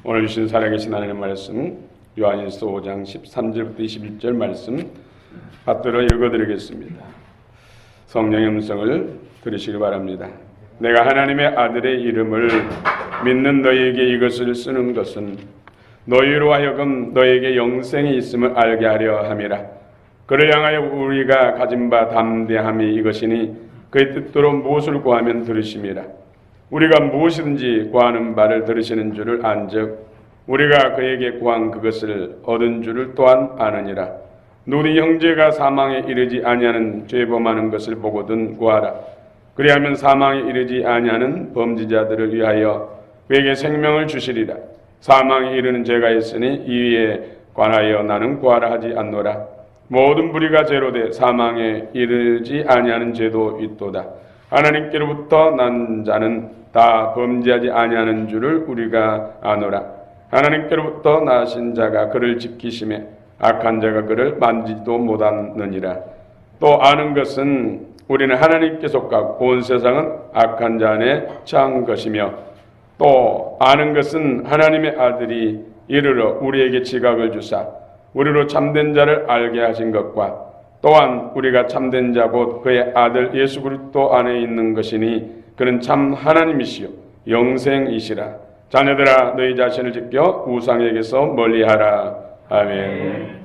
오늘 주신 살아계신 하나님의 말씀 요한일서 5장 13절부터 21절 말씀 받들어 읽어드리겠습니다. 성령의 음성을 들으시기 바랍니다. 내가 하나님의 아들의 이름을 믿는 너희에게 이것을 쓰는 것은 너희로 하여금 너희에게 영생이 있음을 알게 하려 함이라. 그를 향하여 우리가 가진 바 담대함이 이것이니 그의 뜻대로 무엇을 구하면 들으심이라. 우리가 무엇이든지 구하는 바를 들으시는 줄을 안즉 우리가 그에게 구한 그것을 얻은 줄을 또한 아느니라. 누구든지 형제가 사망에 이르지 아니하는 죄범하는 것을 보거든 구하라. 그리하면 사망에 이르지 아니하는 범죄자들을 위하여 그에게 생명을 주시리라. 사망에 이르는 죄가 있으니 이에 관하여 나는 구하라 하지 않노라. 모든 무리가 죄로 돼 사망에 이르지 아니하는 죄도 있도다. 하나님께로부터 난 자는 다 범죄하지 아니하는 줄을 우리가 아노라. 하나님께로부터 나신 자가 그를 지키심에 악한 자가 그를 만지지도 못하느니라. 또 아는 것은 우리는 하나님께 속하고 온 세상은 악한 자 안에 처한 것이며 또 아는 것은 하나님의 아들이 이르러 우리에게 지각을 주사 우리로 참된 자를 알게 하신 것과 또한 우리가 참된 자 곧 그의 아들 예수 그리스도 안에 있는 것이니 그는 참 하나님이시요 영생이시라. 자녀들아 너희 자신을 지켜 우상에게서 멀리하라. 아멘.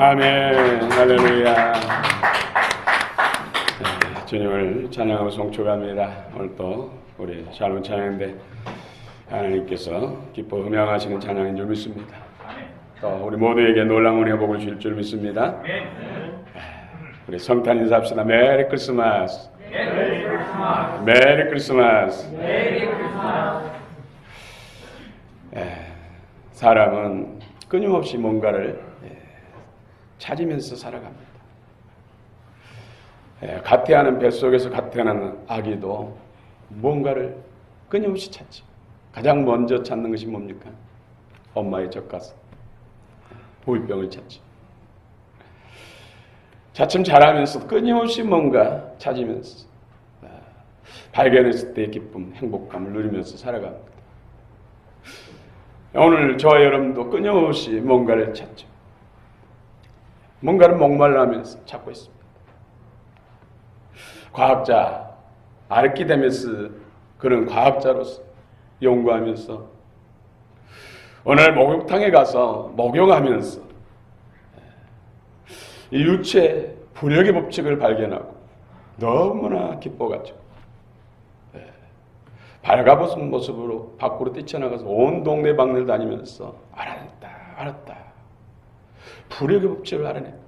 아멘. 할렐루야. 네, 주님을 찬양하고 송축합니다. 오늘 또 우리 짧은 찬양인데 하나님께서 기뻐 음향하시는 찬양인 줄 믿습니다. 또 우리 모두에게 놀라운 은혜 복을 주실 줄 믿습니다. 우리 성탄 인사합시다. 메리 크리스마스. 메리 크리스마스. 메리 크리스마스. 메리 크리스마스. 사람은 끊임없이 뭔가를 찾으면서 살아갑니다. 가태하는 뱃속에서 가태하는 아기도 뭔가를 끊임없이 찾지. 가장 먼저 찾는 것이 뭡니까? 엄마의 젖가슴, 보일병을 찾죠. 차츰 자라면서 끊임없이 뭔가 찾으면서 발견했을 때의 기쁨, 행복감을 누리면서 살아갑니다. 오늘 저와 여러분도 끊임없이 뭔가를 찾죠. 뭔가를 목말라하면서 찾고 있습니다. 과학자 아르키데메스, 그런 과학자로서 연구하면서 어느 날 목욕탕에 가서 목욕하면서 이 유체 부력의 법칙을 발견하고 너무나 기뻐가지고 발가벗은 모습으로 밖으로 뛰쳐나가서 온 동네방네를 다니면서 알았다. 부력의 법칙을 알아냈다.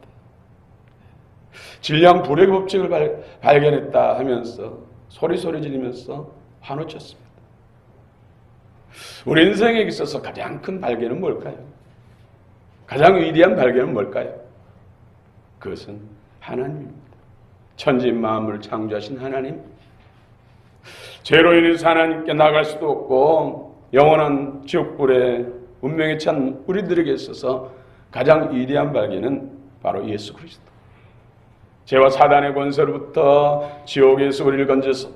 진리한 부력의 법칙을 발견했다 하면서 소리 지르면서 환호쳤습니다. 우리 인생에 있어서 가장 큰 발견은 뭘까요? 가장 위대한 발견은 뭘까요? 그것은 하나님입니다. 천지 만물을 창조하신 하나님, 죄로 인해서 하나님께 나갈 수도 없고 영원한 지옥불에 운명에 찬 우리들에게 있어서 가장 위대한 발견은 바로 예수 그리스도. 죄와 사단의 권세로부터 지옥에서 우리를 건져서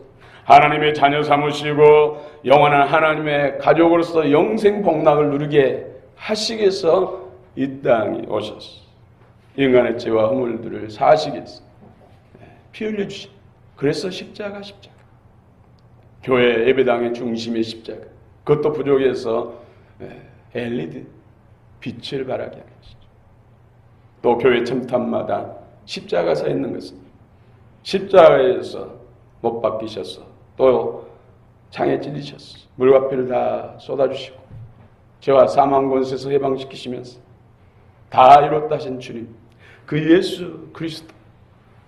하나님의 자녀 삼으시고 영원한 하나님의 가족으로서 영생 복락을 누리게 하시기 위해서 이 땅에 오셔서 인간의 죄와 허물들을 사하시기 위해서 피 흘려주신, 그래서 십자가 교회 예배당의 중심의 십자가, 그것도 부족해서 LED 빛을 발하게 하는 것이죠. 또 교회 첨탑마다 십자가 서 있는 것은 십자가에서 못 박히셔서 또 창에 찔리셔서 물과 피를 다 쏟아주시고 죄와 사망 권세에서 해방시키시면서 다 이뤘다 하신 주님, 그 예수 그리스도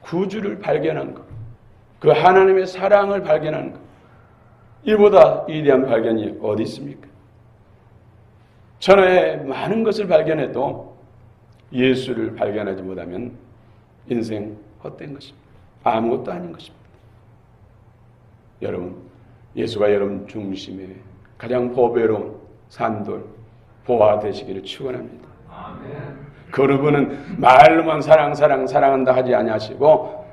구주를 발견한 것, 그 하나님의 사랑을 발견한 것, 이보다 위대한 발견이 어디 있습니까? 천하의 많은 것을 발견해도 예수를 발견하지 못하면 인생 헛된 것입니다. 아무것도 아닌 것입니다. 여러분, 예수가 여러분 중심에 가장 보배로운 산돌, 보화 되시기를 축원합니다. 그분은 말로만 사랑한다 하지 아니하시고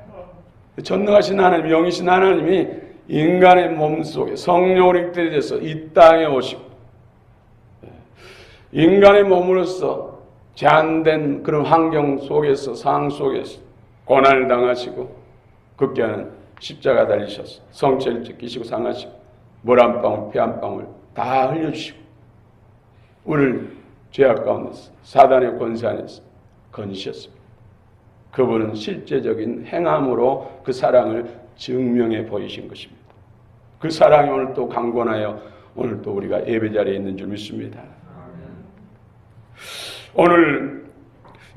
전능하신 하나님, 영이신 하나님이 인간의 몸속에 성령으로 잉태되어서 이 땅에 오시고 인간의 몸으로서 제한된 그런 환경 속에서, 상황 속에서 고난을 당하시고 극기하는 십자가 달리셔서 성체를 찢기시고 상하시고 물 한 방울 피 한 방울 다 흘려주시고 우리를 죄악 가운데서 사단의 권세 안에서 건지셨습니다. 그분은 실제적인 행함으로 그 사랑을 증명해 보이신 것입니다. 그 사랑이 오늘 또 강권하여 오늘 또 우리가 예배 자리에 있는 줄 믿습니다. 오늘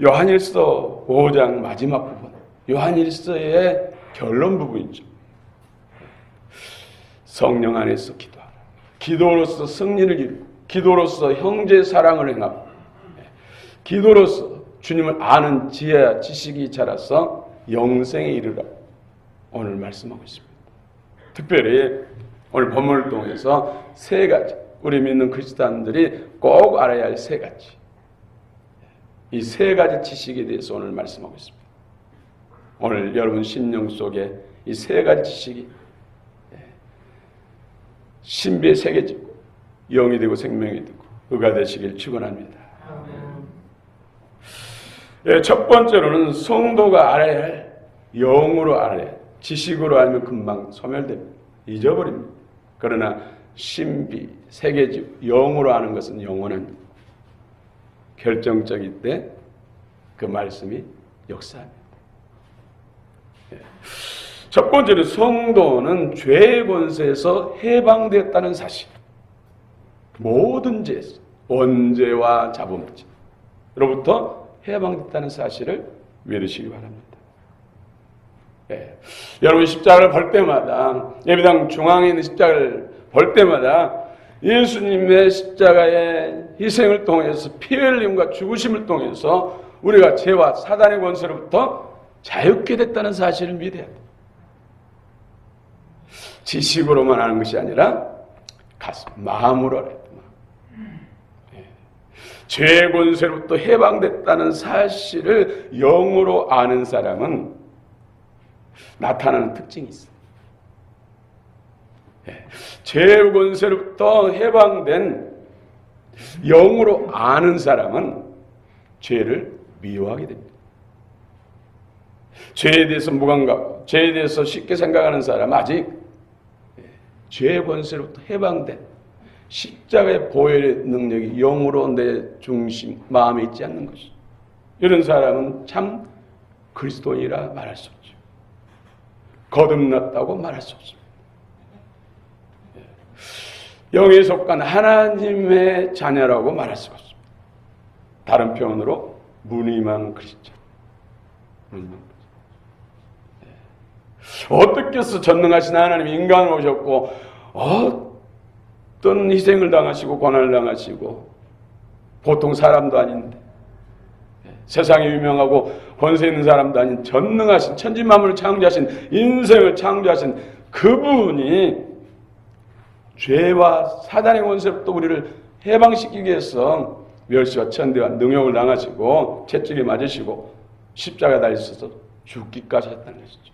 요한일서 5장 마지막 부분, 요한일서의 결론 부분이죠. 성령 안에서 기도하라. 기도로서 승리를 이루고 기도로서 형제 사랑을 행하고 기도로서 주님을 아는 지혜와 지식이 자라서 영생에 이르라. 오늘 말씀하고 있습니다. 특별히 오늘 본문을 통해서 세 가지, 우리 믿는 그리스도인들이 꼭 알아야 할 세 가지, 이 세 가지 지식에 대해서 오늘 말씀하고 있습니다. 오늘 여러분 심령 속에 이 세 가지 지식이 신비에 새겨지고 영이 되고 생명이 되고 의가 되시길 축원합니다. 첫 번째로는 성도가 알아야 할, 영으로 알아야 할, 지식으로 알면 금방 소멸됩니다. 잊어버립니다. 그러나 신비, 새겨지고 영으로 아는 것은 영원한 결정적일 때 그 말씀이 역사합니다. 첫 번째는 성도는 죄의 권세에서 해방되었다는 사실. 모든 죄에서, 원죄와 자범죄로부터 해방됐다는 사실을 믿으시기 바랍니다. 여러분 십자가를 볼 때마다, 예배당 중앙에 있는 십자가를 볼 때마다 예수님의 십자가의 희생을 통해서 피 흘림과 죽으심을 통해서 우리가 죄와 사단의 권세로부터 자유케 됐다는 사실을 믿어야 돼요. 지식으로만 하는 것이 아니라 가슴, 마음으로 알아야 돼. 죄의 권세로부터 해방됐다는 사실을 영으로 아는 사람은 나타나는 특징이 있어요. 죄의 권세로부터 해방된 영으로 아는 사람은 죄를 미워하게 됩니다. 죄에 대해서 무감각, 죄에 대해서 쉽게 생각하는 사람은 아직 죄의 권세로부터 해방된 십자가의 보혈의 능력이 영으로 내 중심, 마음에 있지 않는 것이죠. 이런 사람은 참 그리스도인이라 말할 수 없죠. 거듭났다고 말할 수 없습니다. 영에 속한 하나님의 자녀라고 말할 수가 없습니다. 다른 표현으로 무늬만 그리스도. 어떻게 해서 전능하신 하나님이 인간을 오셨고 어떤 희생을 당하시고 고난을 당하시고 보통 사람도 아닌데 세상에 유명하고 권세 있는 사람도 아닌 전능하신 천지만물을 창조하신 인생을 창조하신 그분이 죄와 사단의 권세로부터 우리를 해방시키기 위해서 멸시와 천대와 능욕을 당하시고 채찍에 맞으시고 십자가에 달리셔서 죽기까지 했다는 것이죠.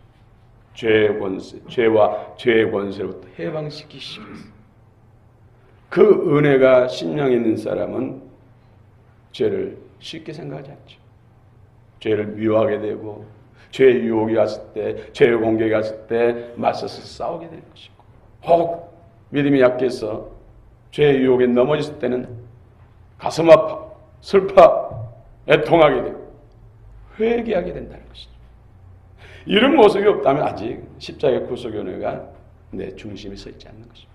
죄의 권세, 죄와 죄의 권세로부터 해방시키시기 위해서. 그 은혜가 심령에 있는 사람은 죄를 쉽게 생각하지 않죠. 죄를 미워하게 되고 죄의 유혹이 왔을 때, 죄의 공격이 왔을 때 맞서서 싸우게 되는 것이고, 혹 믿음이 약해서 죄의 유혹에 넘어졌을 때는 가슴 아파, 슬퍼, 애통하게 되고 회개하게 된다는 것이죠. 이런 모습이 없다면 아직 십자가의 구속의 은혜가 내 중심에 서 있지 않는 것입니다.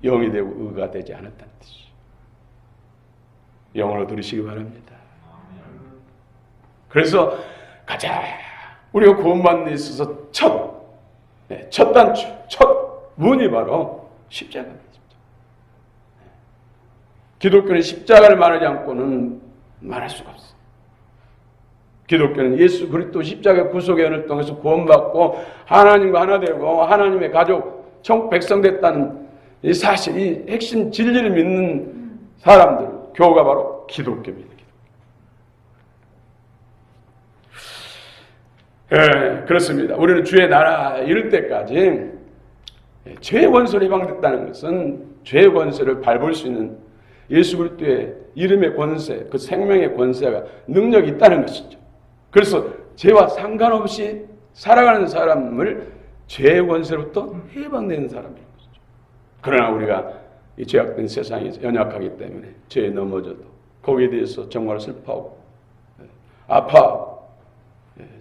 영이 되고 의가 되지 않았다는 뜻이죠. 영으로 들으시기 바랍니다. 그래서 가장 우리가 구원받는 데 있어서 첫 단추, 첫 문이 바로 십자가입니다. 기독교는 십자가를 말하지 않고는 말할 수가 없어요. 기독교는 예수 그리스도 십자가 구속의 은혜를 통해서 구원받고 하나님과 하나 되고 하나님의 가족, 천국 백성 됐다는 이 사실, 이 핵심 진리를 믿는 사람들, 교가 바로 기독교입니다. 그렇습니다. 우리는 주의 나라 이룰 때까지 죄의 권세로 해방됐다는 것은 죄의 권세를 밟을 수 있는 예수 그리스도의 이름의 권세, 그 생명의 권세가 능력이 있다는 것이죠. 그래서 죄와 상관없이 살아가는 사람을 죄의 권세로부터 해방되는 사람이라는 것이죠. 그러나 우리가 이 죄악된 세상에서 연약하기 때문에 죄에 넘어져도 거기에 대해서 정말 슬퍼하고 아파하고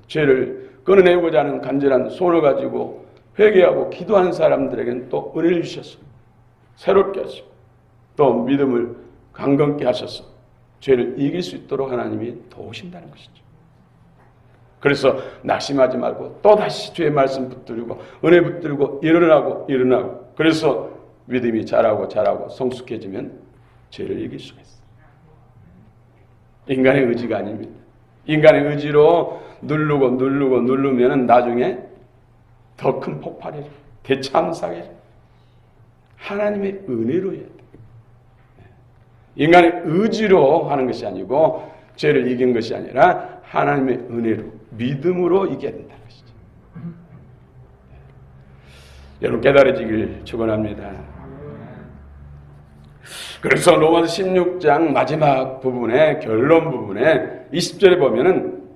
죄를 끊어내고자 하는 간절한 소원을 가지고 회개하고 기도하는 사람들에게는 또 은혜를 주셔서 새롭게 하시고 또 믿음을 강건케 하셔서 죄를 이길 수 있도록 하나님이 도우신다는 것이죠. 그래서 낙심하지 말고 또다시 주의 말씀 붙들고 은혜 붙들고 일어나고 그래서 믿음이 자라고 성숙해지면 죄를 이길 수가 있어요. 인간의 의지가 아닙니다. 인간의 의지로 누르면 나중에 더 큰 폭발이 대참사게 하나님의 은혜로 해야 돼요. 인간의 의지로 하는 것이 아니고 죄를 이긴 것이 아니라 하나님의 은혜로 믿음으로 이겨야 된다는 것이죠. 여러분 깨달아지길 축원합니다. 그래서 로마서 16장 마지막 부분에 결론 부분에 20절에 보면은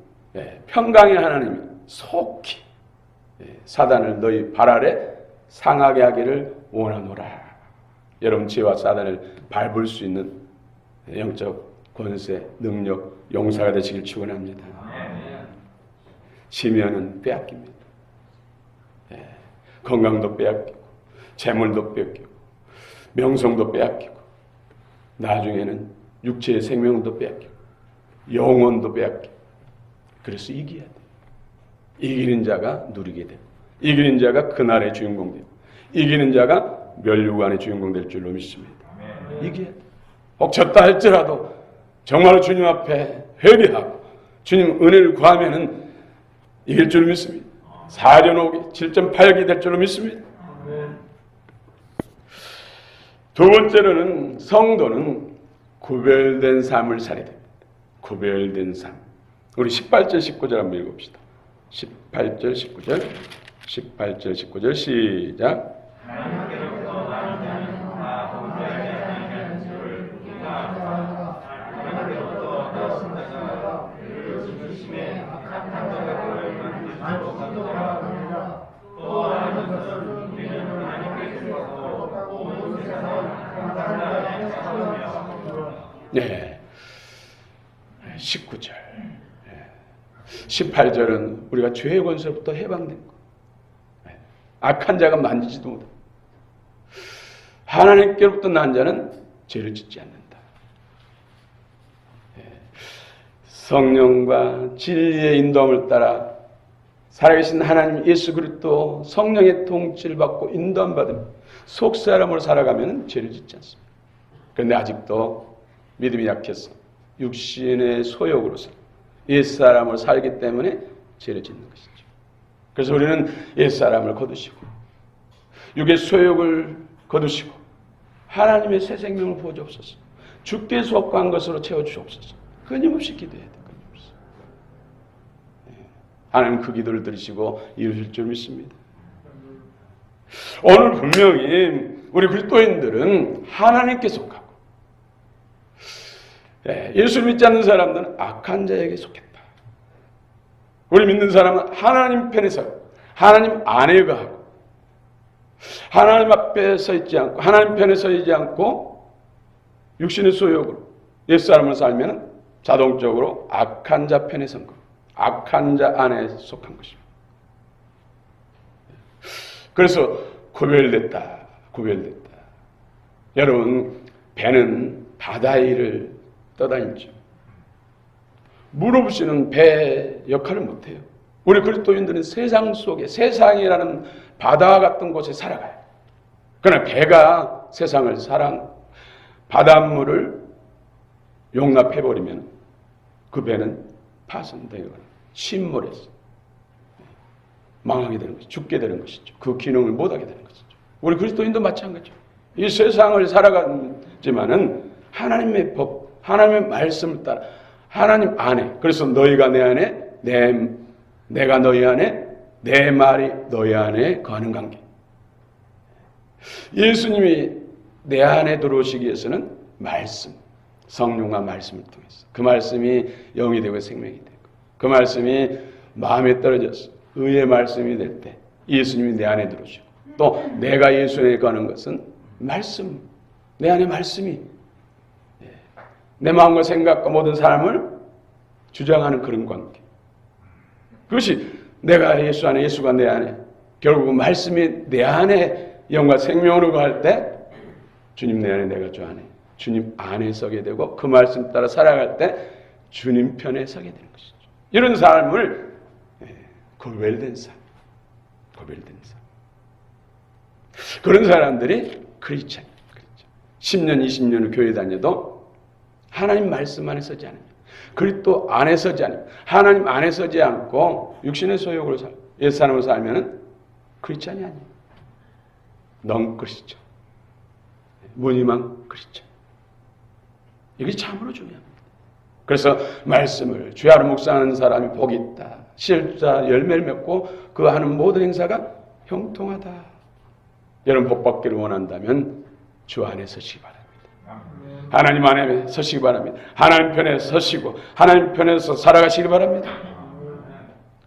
평강의 하나님이 속히 사단을 너희 발 아래 상하게 하기를 원하노라. 여러분 죄와 사단을 밟을 수 있는 영적 권세, 능력, 용사가 되시길 축원합니다. 지면은 빼앗깁니다. 건강도 빼앗기고 재물도 빼앗기고 명성도 빼앗기고 나중에는 육체의 생명도 빼앗기고 영혼도 빼앗기고 그래서 이겨야 돼요. 이기는 자가 누리게 되고 이기는 자가 그날의 주인공 되고 이기는 자가 멸류관의 주인공 될 줄로 믿습니다. 이겨야 돼요. 혹 졌다 할지라도 정말로 주님 앞에 회개하고 주님 은혜를 구하면은 이길 줄 믿습니다. 4전 5기, 7.8기 될 줄로 믿습니다. 두 번째로는 성도는 구별된 삶을 살아야 됩니다. 구별된 삶. 우리 18절 19절 한번 읽읍시다. 18절 19절 18절 19절 시작. 네. 19절. 18절은 우리가 죄의 권세로부터 해방된 것. 악한 자가 만지지도 못하고 하나님께로부터 난 자는 죄를 짓지 않는다. 성령과 진리의 인도함을 따라 살아계신 하나님 예수 그리스도 성령의 통치를 받고 인도함 받으며 속사람으로 살아가면 죄를 짓지 않습니다. 그런데 아직도 믿음이 약해서 육신의 소욕으로서 옛사람으로 살기 때문에 죄를 짓는 것이죠. 그래서 우리는 옛사람을 거두시고 육의 소욕을 거두시고 하나님의 새 생명을 부어주옵소서. 주께 속한 것으로 채워주옵소서. 끊임없이 기도해야 돼요. 끊임없이. 하나님 그 기도를 들으시고 이루실 줄 믿습니다. 오늘 분명히 우리 그리스도인들은 하나님께 속하고 예수를 믿지 않는 사람들은 악한 자에게 속했다. 우리 믿는 사람은 하나님 편에 서고 하나님 안에 거하고 하나님 앞에 서 있지 않고 하나님 편에 서 있지 않고 육신의 소욕으로 옛사람을 살면 자동적으로 악한 자 편에 선 것, 악한 자 안에 속한 것입니다. 그래서 구별됐다. 여러분, 배는 바다 위를 떠다니죠. 물 없이는 배 역할을 못해요. 우리 그리스도인들은 세상 속에 세상이라는 바다 같은 곳에 살아가요. 그러나 배가 세상을 바닷물을 용납해버리면 그 배는 파손되거나 침몰해서 망하게 되는 것이죠. 죽게 되는 것이죠. 그 기능을 못하게 되는 것이죠. 우리 그리스도인도 마찬가지죠. 이 세상을 살아가지만은 하나님의 법, 하나님의 말씀을 따라 하나님 안에, 그래서 너희가 내 안에, 내가 너희 안에, 내 말이 너희 안에 거하는 관계. 예수님이 내 안에 들어오시기 위해서는 말씀, 성령과 말씀을 통해서 그 말씀이 영이 되고 생명이 되고 그 말씀이 마음에 떨어져서 의의 말씀이 될 때 예수님이 내 안에 들어오시고 또 내가 예수 안에 거하는 것은 말씀, 내 안에 말씀이 내 마음과 생각과 모든 삶을 주장하는 그런 관계. 그것이 내가 예수 안에, 예수가 내 안에, 결국은 말씀이 내 안에 영과 생명으로 거할 때 주님 내 안에, 내가 주 안에, 주님 안에 서게 되고 그 말씀 따라 살아갈 때 주님 편에 서게 되는 것이죠. 이런 삶을 구별된 삶, 그런 사람들이 크리스찬. 10년, 20년을 교회 다녀도 하나님 말씀 안에 서지 않으면, 그리스도 안에 서지 않으면, 하나님 안에 서지 않고 육신의 소욕으로 옛사람으로 살면 크리스찬이 아니에요. 넌 크리스찬, 무늬만 크리스찬. 이게 참으로 중요합니다. 그래서 말씀을 주야로 묵상하는 사람이 복이 있다. 실자 열매를 맺고 그 하는 모든 행사가 형통하다. 여러분 복 받기를 원한다면 주 안에 서시기 바랍니다. 하나님 안에 서시기 바랍니다. 하나님 편에 서시고 하나님 편에서 살아가시기 바랍니다.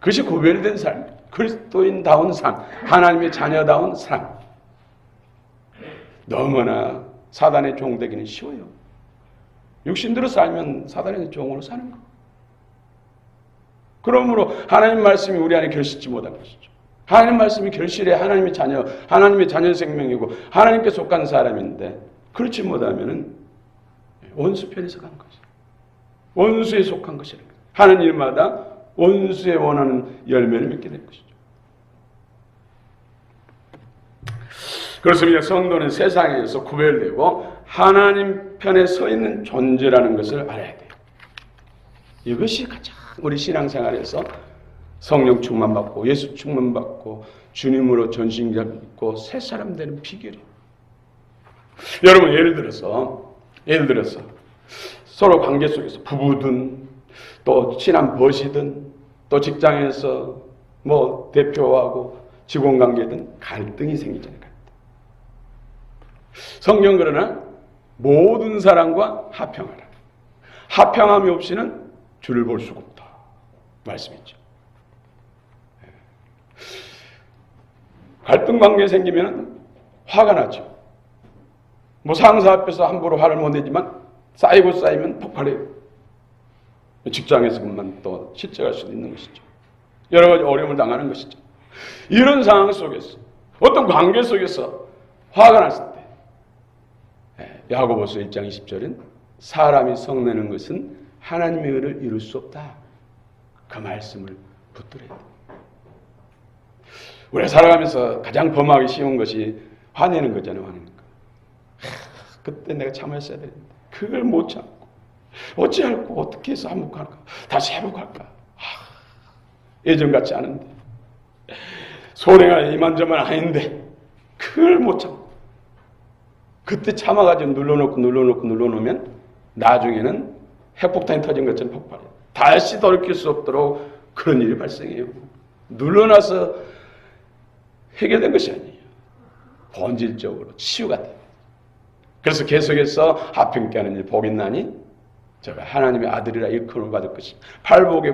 그것이 구별된 삶, 그리스도인다운 삶, 하나님의 자녀다운 삶. 너무나 사단의 종 되기는 쉬워요. 육신대로 살면 사단의 종으로 사는 거. 그러므로 하나님 말씀이 우리 안에 결실치 못한 것이죠. 하나님 말씀이 결실해 하나님의 자녀 생명이고 하나님께 속한 사람인데 그렇지 못하면은 원수 편에서 간 것이죠. 원수에 속한 것이라. 하는 일마다 원수에 원하는 열매를 맺게 될 것이죠. 그렇습니다. 성도는 세상에서 구별되고 하나님 편에 서 있는 존재라는 것을 알아야 돼요. 이것이 가장 우리 신앙생활에서 성령 충만받고 예수 충만받고 주님으로 전신잡고 새 사람 되는 비결이에요. 여러분 예를 들어서 서로 관계 속에서 부부든 또 친한 벗이든 또 직장에서 뭐 대표하고 직원 관계든 갈등이 생기잖아요. 성경 그러나 모든 사람과 화평하라. 화평함이 없이는 주를 볼 수가 없다 말씀했죠. 갈등 관계 생기면 화가 나죠. 뭐 상사 앞에서 함부로 화를 못 내지만 쌓이면 폭발해요. 직장에서만 또 실제할 수도 있는 것이죠. 여러 가지 어려움을 당하는 것이죠. 이런 상황 속에서 어떤 관계 속에서 화가 났을 때 야고보서 1장 20절은 사람이 성내는 것은 하나님의 의를 이룰 수 없다. 그 말씀을 붙들어야 돼요. 우리가 살아가면서 가장 범하기 쉬운 것이 화내는 거잖아요. 화내는 거. 그때 내가 참았어야 되는데 그걸 못 참고 어찌할까 어떻게 해서 한복할까 다시 회복할까 예전 같지 않은데 소리가 이만저만 아닌데 그걸 못 참고 그때 참아가지고 눌러놓으면 나중에는 핵폭탄이 터진 것처럼 폭발해요. 다시 돌이킬 수 없도록 그런 일이 발생해요. 눌러놔서 해결된 것이 아니에요. 본질적으로 치유가 돼요. 그래서 계속해서 화평케 하는 일 복 있나니 제가 하나님의 아들이라 일컬음을 받을 것입니다. 팔복의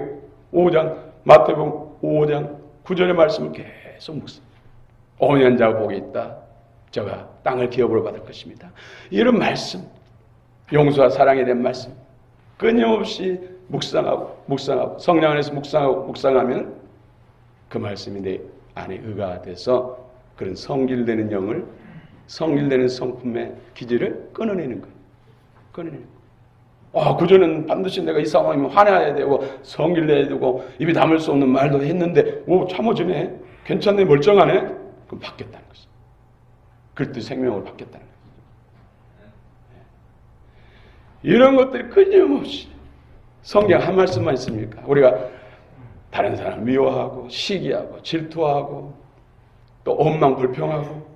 5장 마태복음 5장 9절의 말씀을 계속 묵습니다. 온유한 자가 복이 있다. 제가 땅을 기업으로 받을 것입니다. 이런 말씀, 용서와 사랑에 대한 말씀 끊임없이 묵상하고 성령 안에서 묵상하면 그 말씀이 내 안에 의가 돼서 그런 성질되는 영을 성질되는 성품의 기질을 끊어내는 거예요. 끊어내는 거예요. 그전엔 반드시 내가 이 상황이면 화내야 되고 성질내야 되고 입에 담을 수 없는 말도 했는데 참아주네. 괜찮네. 멀쩡하네. 그럼 바뀌었다는 것이죠. 그럴 때 생명을 바뀌었다는 거예요. 이런 것들이 끊임없이 성경 한 말씀만 있습니까? 우리가 다른 사람 미워하고 시기하고 질투하고 또 원망 불평하고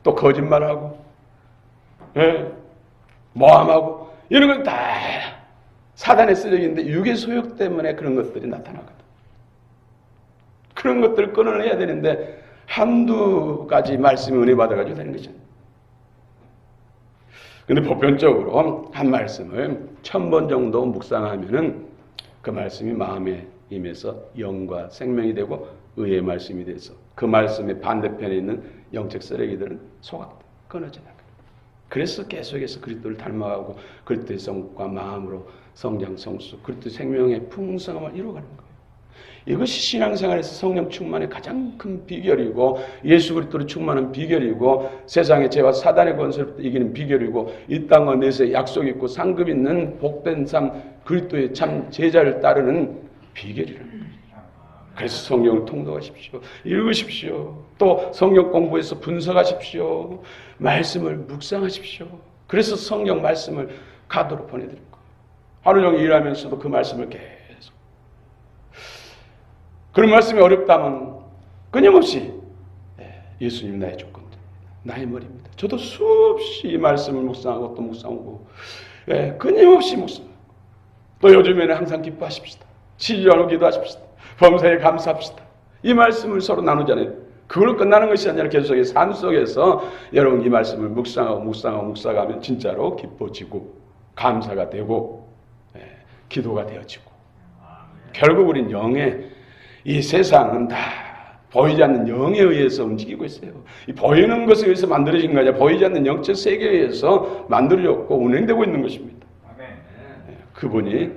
또 거짓말하고 모함하고 이런 건 다 사단의 쓰레기인데 육의 소욕 때문에 그런 것들이 나타나거든. 그런 것들을 끊어내야 되는데 한두 가지 말씀이 은혜 받아가지고 되는 거죠. 근데 보편적으로 한 말씀을 1000번 정도 묵상하면은 그 말씀이 마음에 임해서 영과 생명이 되고 의의 말씀이 돼서 그 말씀의 반대편에 있는 영적 쓰레기들은 소각 끊어져 나가요. 그래서 계속해서 그리스도를 닮아가고 그리스도의 성과 마음으로 성장 성수 그리스도의 생명의 풍성함을 이루어가는 거예요. 이것이 신앙생활에서 성령 충만의 가장 큰 비결이고 예수 그리스도로 충만한 비결이고 세상의 죄와 사단의 권세를 이기는 비결이고 이 땅과 내세 약속 있고 상급 있는 복된 삶 그리스도의 참 제자를 따르는 비결이라는 거예요. 그래서 성경을 통독하십시오. 읽으십시오. 또 성경 공부해서 분석하십시오. 말씀을 묵상하십시오. 그래서 성경 말씀을 가도록 보내드릴 거예요. 하루 종일 일하면서도 그 말씀을 계속. 그런 말씀이 어렵다면 끊임없이 예수님 나의 조건들, 나의 머리입니다. 저도 수없이 이 말씀을 묵상하고 또 묵상하고 끊임없이 묵상하고 또 요즘에는 항상 기뻐하십시다. 치유하고 기도하십시다. 범사에 감사합시다. 이 말씀을 서로 나누잖아요. 그걸로 끝나는 것이 아니라 계속해서 삶 속에서 여러분 이 말씀을 묵상하면 진짜로 기뻐지고 감사가 되고 기도가 되어지고 결국 우린 영의 이 세상은 다 보이지 않는 영에 의해서 움직이고 있어요. 이 보이는 것에 의해서 만들어진 거 아니라 보이지 않는 영적 세계에 의해서 만들어졌고 운행되고 있는 것입니다. 그분이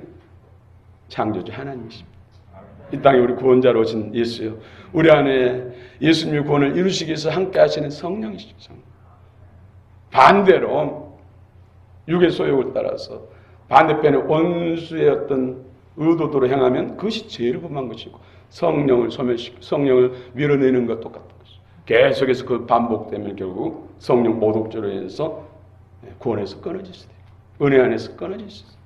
창조주 하나님이십니다. 이 땅에 우리 구원자로 오신 예수요. 우리 안에 예수님의 구원을 이루시기 위해서 함께 하시는 성령이시죠. 반대로 육의 소욕을 따라서 반대편에 원수의 어떤 의도대로 행하면 그것이 죄를 범한 것이고 성령을 소멸시키고 성령을 밀어내는 것과 똑같은 것이죠. 계속해서 그 반복되면 결국 성령 모독죄로 인해서 구원에서 끊어질 수 돼요. 은혜 안에서 끊어질 수 있어요.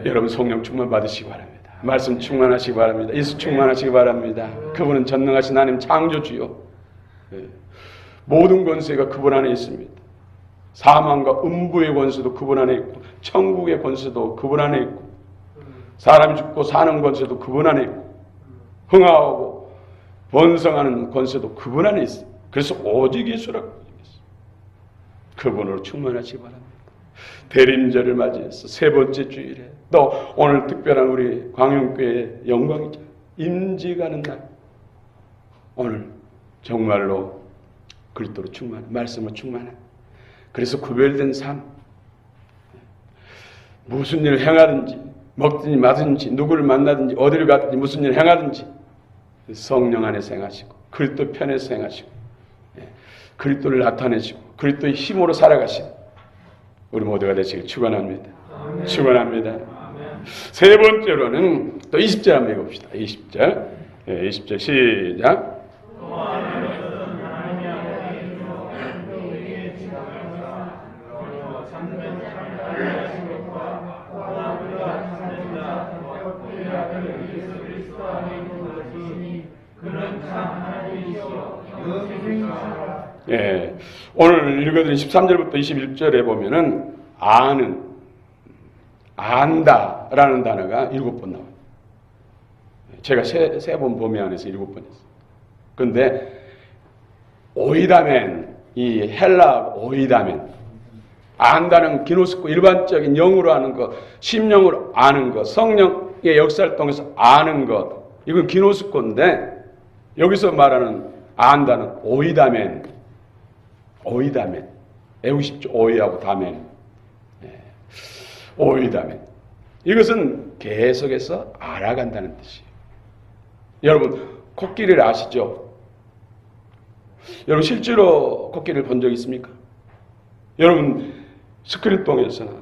여러분 성령 충만 받으시기 바랍니다. 말씀 충만하시기 바랍니다. 예수 충만하시기 바랍니다. 그분은 전능하신 하나님 창조주요. 모든 권세가 그분 안에 있습니다. 사망과 음부의 권세도 그분 안에 있고 천국의 권세도 그분 안에 있고 사람이 죽고 사는 권세도 그분 안에 있고 흥하고 번성하는 권세도 그분 안에 있어요. 그래서 오직 예수라고 얘기했어요. 그분으로 충만하시기 바랍니다. 대림절을 맞이해서 세 번째 주일에 또 오늘 특별한 우리 광영교회의 영광이죠. 임직하는 날. 오늘 정말로 그리스도로 충만한 말씀으로 충만한 그래서 구별된 삶. 무슨 일을 행하든지 먹든지 마든지 누구를 만나든지 어디를 가든지 무슨 일을 행하든지 성령 안에서 행하시고 그리스도 편에서 행하시고 그리스도를 나타내시고 그리스도의 힘으로 살아가시는 우리 모두가 되시길 축원합니다. 축원합니다. 세 번째로는 또 20절 한번 읽어봅시다. 20절. 20절 시작. 오늘 읽어드린 13절부터 21절에 보면은 안다라는 단어가 7번 나와요. 제가 세 번 범위 안에서 7번 했어요. 그런데 오이다멘, 이 헬라 오이다멘, 안다는 기노스코 일반적인 영으로 아는 것, 심령으로 아는 것, 성령의 역사를 통해서 아는 것, 이건 기노스코인데 여기서 말하는 안다는 오이다멘, 외우고 싶죠? 오이하고 다멘, 오이다멘. 이것은 계속해서 알아간다는 뜻이에요. 여러분 코끼리를 아시죠? 여러분 실제로 코끼리를 본 적 있습니까? 여러분 스크린 통해서나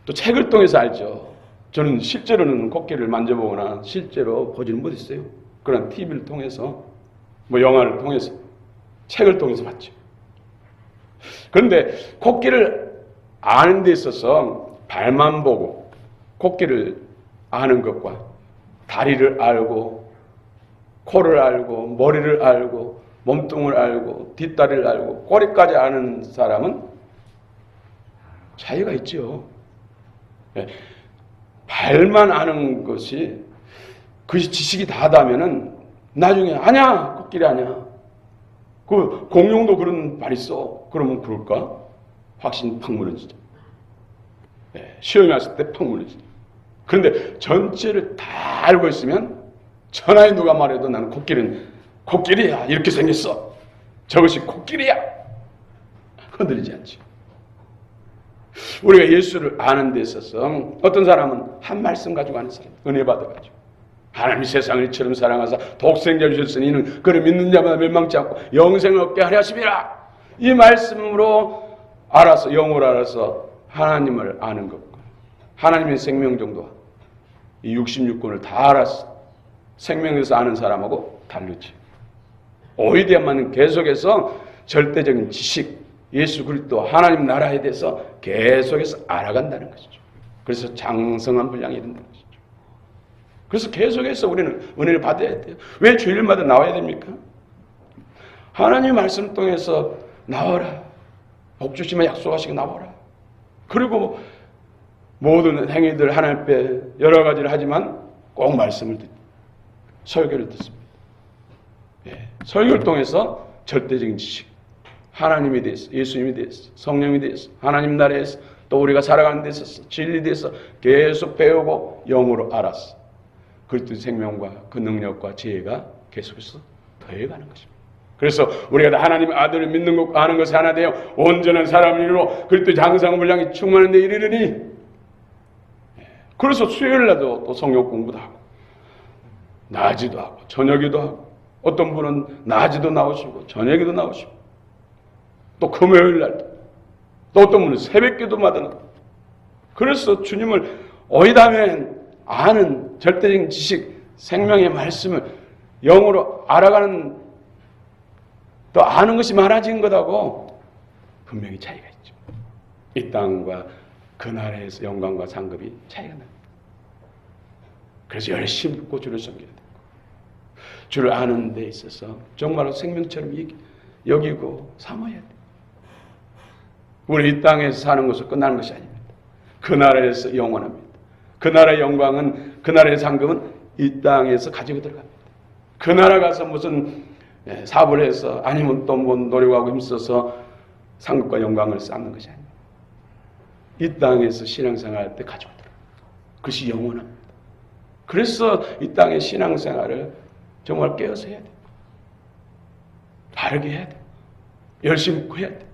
또 책을 통해서 알죠. 저는 실제로는 코끼리를 만져보거나 실제로 보지는 못했어요. 그런 TV를 통해서 뭐 영화를 통해서 책을 통해서 봤죠. 그런데 코끼리를 아는 데 있어서 발만 보고 코끼리를 아는 것과 다리를 알고 코를 알고 머리를 알고 몸통을 알고 뒷다리를 알고 꼬리까지 아는 사람은 차이가 있죠. 발만 아는 것이 그것이 지식이 다하다면은 나중에 아니야 코끼리 아니야. 그 공룡도 그런 발 있어. 그러면 그럴까? 확신 팍 무너지죠. 시험이 왔을 때 팍 무너지죠. 그런데 전체를 다 알고 있으면 천하에 누가 말해도 나는 코끼리야 이렇게 생겼어. 저것이 코끼리야. 흔들리지 않죠. 우리가 예수를 아는 데 있어서 어떤 사람은 한 말씀 가지고 아는 사람, 은혜 받아가지고 하나님이 세상을 이처럼 사랑하사 독생자를 주셨으니 이는 그를 믿는 자마다 멸망치 않고 영생을 얻게 하려 하심이라. 이 말씀으로 알아서 영으로 알아서 하나님을 아는 것과 하나님의 생명 정도와 이 66권을 다 알아서 생명에서 아는 사람하고 다르지. 오히려만 계속해서 절대적인 지식, 예수 그리스도 하나님 나라에 대해서 계속해서 알아간다는 것이죠. 그래서 장성한 분량이 된다는 것이죠. 그래서 계속해서 우리는 은혜를 받아야 돼요. 왜 주일마다 나와야 됩니까? 하나님의 말씀 통해서 나와라. 복 주시면 약속하시고 나와라. 그리고 모든 행위들 하나님 앞에 여러 가지를 하지만 꼭 말씀을 듣고 설교를 듣습니다. 설교를 통해서 절대적인 지식, 하나님에 대해서, 예수님에 대해서, 성령에 대해서, 하나님 나라에서 또 우리가 살아가는 데 있어서 진리에 대해서 계속 배우고 영으로 알았어. 그리스도의 생명과 그 능력과 지혜가 계속해서 더해가는 것입니다. 그래서 우리가 하나님의 아들을 믿는 것과 아는 것이 하나 되어 온전한 사람을 이루어 그리스도의 장성한 분량이 충만한 데 이르르니. 그래서 수요일날도 또 성경 공부도 하고 낮에도 하고 저녁에도 하고 어떤 분은 낮에도 나오시고 저녁에도 나오시고 또 금요일날도 또 어떤 분은 새벽기도마다 나오고. 그래서 주님을 오이다면 아는 절대적인 지식, 생명의 말씀을 영으로 알아가는 또 아는 것이 많아진 것하고 분명히 차이가 있죠. 이 땅과 그 나라에서 영광과 상급이 차이가 납니다. 그래서 열심히 듣고 주를 섬겨야 되고 주를 아는 데 있어서 정말로 생명처럼 여기고 삼아야 돼. 우리 이 땅에서 사는 것은 끝나는 것이 아닙니다. 그 나라에서 영원합니다. 그 나라의 영광은, 그 나라의 상급은 이 땅에서 가지고 들어갑니다. 그 나라 가서 무슨 사업을 해서 아니면 또 뭐 노력하고 힘써서 상급과 영광을 쌓는 것이 아닙니다. 이 땅에서 신앙생활할 때 가지고 들어갑니다. 그것이 영원합니다. 그래서 이 땅의 신앙생활을 정말 깨어서 해야 돼요. 바르게 해야 돼요. 열심히 해야 돼요.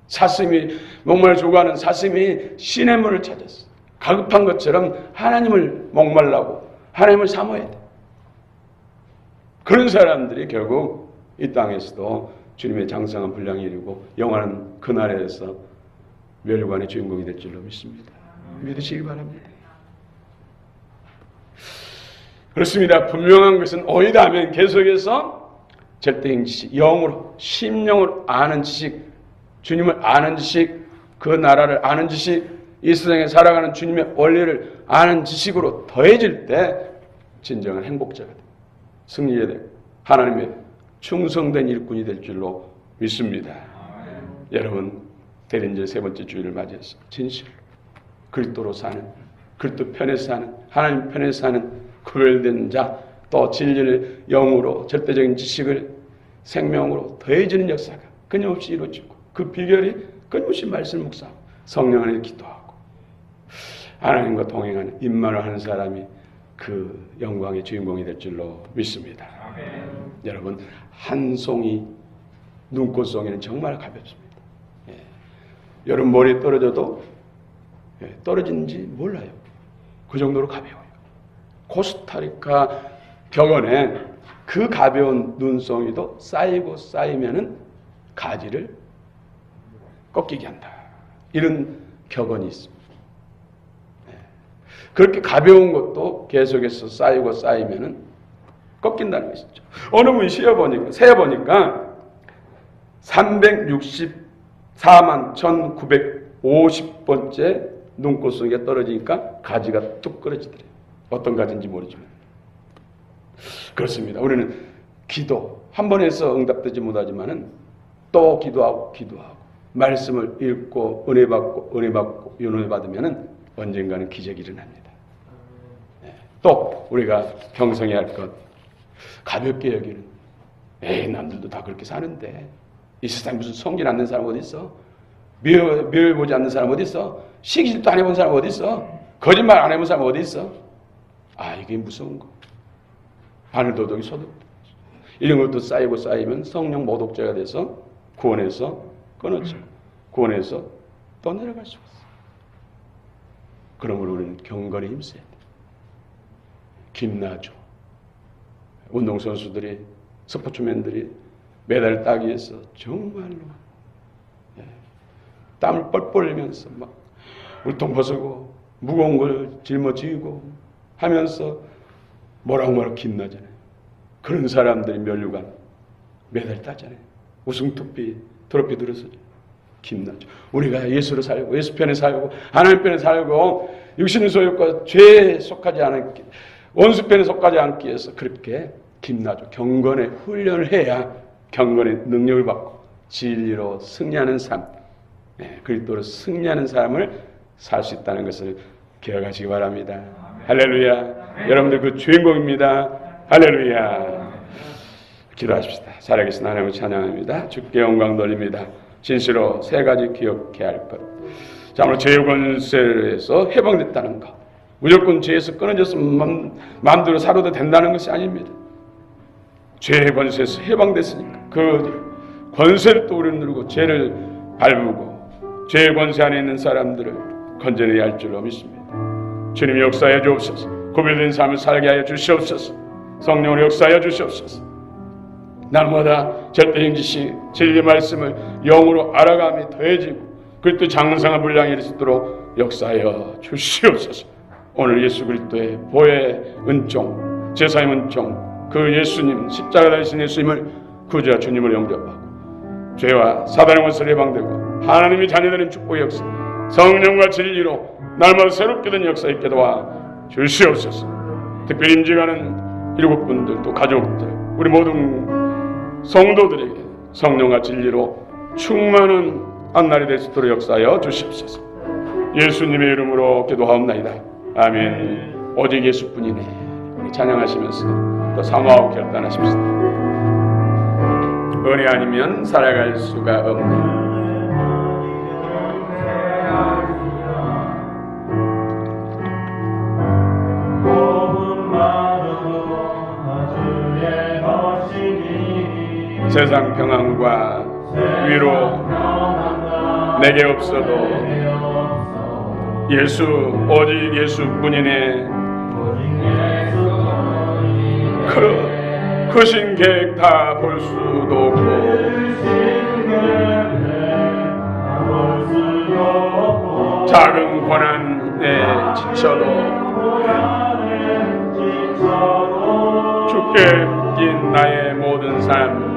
사슴이 목마를 조가하는 사슴이 신의 문을 찾았어. 가급한 것처럼 하나님을 목말라고 하나님을 사모해야 돼. 그런 사람들이 결국 이 땅에서도 주님의 장성한 분량이 이루고 영원한 그 나라에서 멸관의 주인공이 될 줄로 믿습니다. 믿으시기 바랍니다. 그렇습니다. 분명한 것은 오이다 하면 계속해서 절대적 지식, 영으로 심령으로 아는 지식, 주님을 아는 지식, 그 나라를 아는 지식, 이 세상에 살아가는 주님의 원리를 아는 지식으로 더해질 때 진정한 행복자가 됩니다. 승리해야 되고 하나님의 충성된 일꾼이 될 줄로 믿습니다. 여러분, 대림절 세 번째 주일을 맞이해서 진실로 그리스도로 사는, 그리스도 편에 사는, 하나님 편에 사는 구별된 자, 또 진리를 영으로 절대적인 지식을 생명으로 더해지는 역사가 끊임없이 이루어지고, 그 비결이 끊임없이 말씀 묵상하고 성령 안에 기도하고 하나님과 동행하는 임마누엘 하는 사람이 그 영광의 주인공이 될 줄로 믿습니다. 아멘. 여러분, 한 송이 눈꽃송이는 정말 가볍습니다. 여러분 머리에 떨어져도 떨어지는지 몰라요. 그 정도로 가벼워요. 코스타리카 벽원에 그 가벼운 눈송이도 쌓이고 쌓이면은 가지를 꺾이게 한다. 이런 격언이 있습니다. 그렇게 가벼운 것도 계속해서 쌓이고 쌓이면은 꺾인다는 것이죠. 어느 분이 세어보니까 364만 1950번째 눈꽃송이가 떨어지니까 가지가 뚝 끊어지더래요. 어떤 가지인지 모르지만. 그렇습니다. 우리는 기도 한 번 해서 응답되지 못하지만은 또 기도하고 말씀을 읽고 은혜 받고 은혜 받으면은 언젠가는 기적이 일어납니다. 또 우리가 경성해야 할 것, 가볍게 여기는, 남들도 다 그렇게 사는데 이 세상에 무슨 성질 안 낸 사람 어디 있어? 미워해 보지 않는 사람 어디 있어? 시기질도 안 해본 사람 어디 있어? 거짓말 안 해본 사람 어디 있어? 이게 무서운 거. 바늘도둑이 소독. 이런 것도 쌓이고 쌓이면 성령 모독자가 돼서 구원에서 끊어지고 구원에서 또 내려갈 수가 있어. 그러므로 우리는 경건에 힘써야 돼. 김나주 운동선수들이, 스포츠맨들이 메달을 따기 위해서 정말로 땀을 뻘뻘 흘리면서 막 울통 벗고 무거운 걸 짊어지고 하면서 뭐라고 김나잖아요. 그런 사람들이 면류관 메달 따잖아요. 우승 트로피 들어서 김나죠. 우리가 예수로 살고 예수 편에 살고 하나님 편에 살고 육신의 소욕과 죄에 속하지 않기, 원수 편에 속하지 않기 위해서 그렇게 김나죠. 경건의 훈련을 해야 경건의 능력을 받고 진리로 승리하는 삶, 그리스도로 승리하는 삶을 살 수 있다는 것을 기억하시기 바랍니다. 아멘. 할렐루야. 아멘. 여러분들 그 주인공입니다. 할렐루야. 기도하십시다. 살아계신 하나님을 찬양합니다. 주께 영광 돌립니다. 진실로 세 가지 기억해야 할 것. 자, 오늘 죄의 권세에서 해방됐다는 것. 무조건 죄에서 끊어져서 마음대로 살아도 된다는 것이 아닙니다. 죄의 권세에서 해방됐으니까 그 권세를 또 우리는 누르고 죄를 밟고 죄의 권세 안에 있는 사람들을 건져내야 할 줄로 믿습니다. 주님이 역사하여 주옵소서. 구별된 삶을 살게 하여 주시옵소서. 성령으로 역사하여 주시옵소서. 날마다 절대적 지식, 진리의 말씀을 영으로 알아감이 더해지고 그리스도 장성한 분량이 될 수 있도록 역사하여 주시옵소서. 오늘 예수 그리스도의 보혈의 은총, 제사의 은총, 그 예수님, 십자가 달리신 예수님을 구주와 주님을 영접하고 죄와 사단의 권세를 해방되고 하나님의 자녀되는 축복의 역사, 성령과 진리로 날마다 새롭게 된 역사 있게 도와 주시옵소서. 특별히 임직하는 일곱 분들 또 가족들 우리 모든 성도들에게 성령과 진리로 충만한 한 날이 될 수 있도록 역사하여 주십시오서. 예수님의 이름으로 기도하옵나이다. 아멘. 오직 예수뿐이네. 우리 찬양하시면서 또 사모하고 결단하십시다. 은혜 아니면 살아갈 수가 없네. 세상 평안과 위로 내게 없어도 예수 오직 예수뿐이네. 크신 계획 다 볼 수도 없고 작은 고난에 지쳐도 주께 맡긴 나의 모든 삶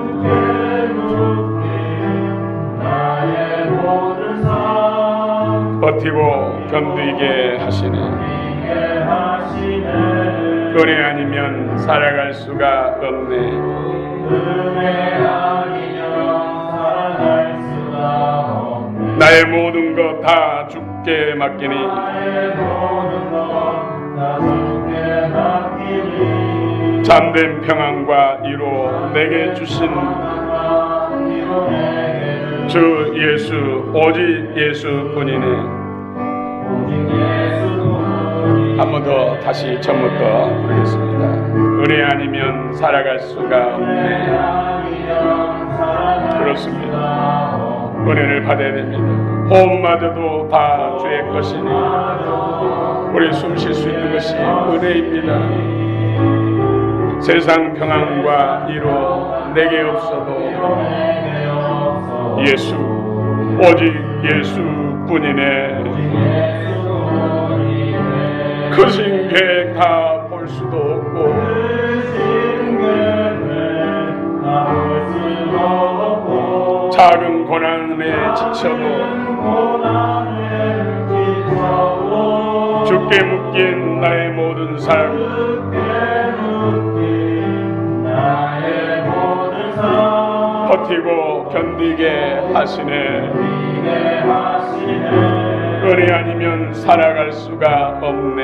버티고 견디게 하시네. 은혜 아니면 살아갈 수가 없네. 나의 모든 것 다 주께 맡기니 잠든 평안과 위로 내게 주신 주 예수 오직 예수뿐이네. 한 번 더 다시 처음부터 부르겠습니다. 은혜 아니면 살아갈 수가 없네. 그렇습니다. 은혜를 받아야 됩니다. 호흡마저도 다 주의 것이니 우리 숨 쉴 수 있는 것이 은혜입니다. 세상 평안과 위로 내게 없어도 예수 오직 예수뿐이네. 크신 계획 다 볼 수도 없고 작은 고난에 지쳐도 주께 묶인 나의 모든 삶 버티고 견디게 하시네. 은혜 아니면 살아갈 수가 없네.